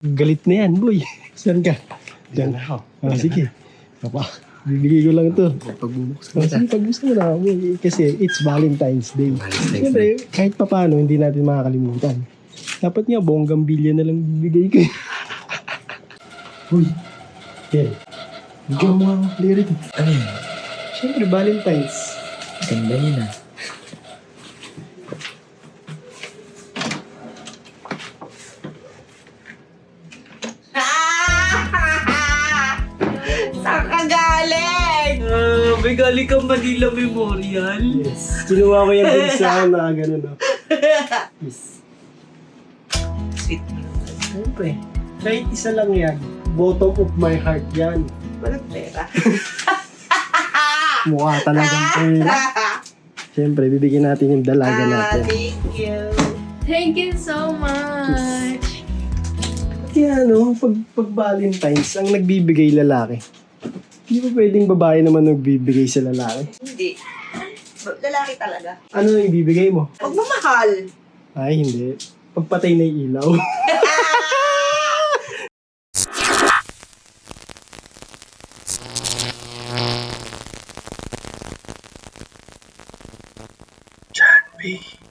Galit na yan, boy. Saan ka? Diyan ako. Sige. Papa, bibigay ko lang ito. Pagbubuksan Sige, pagbuksan mo na. Boy. Kasi it's Valentine's Day. Siyempre, kahit papano, hindi natin makakalimutan. Dapat nga, bonggang bilya na lang bibigay ko. Uy, Tel. Bigyan mo ang lyric. Ano yun? Siyempre, Valentine's. Ganda yun ah. Saan ka galing? May galing kang Manila Memorial. Yes. Kinuha ko yan din sa na gano'n, no? Yes. Sweet mo naman. Siyempre, kahit isa lang yan. Bottom of my heart yan. Walang pera. Mukha talagang pera. Siyempre, bibigyan natin yung dalaga natin. Thank you. Thank you so much. Kaya ano, pag Valentine's, ang nagbibigay lalaki. Hindi ba pwedeng babae naman nagbibigay sa lalaki? Hindi. Lalaki talaga. Ano yung ibibigay mo? Magmamahal. Ay, hindi. Pagpatay na yung ilaw.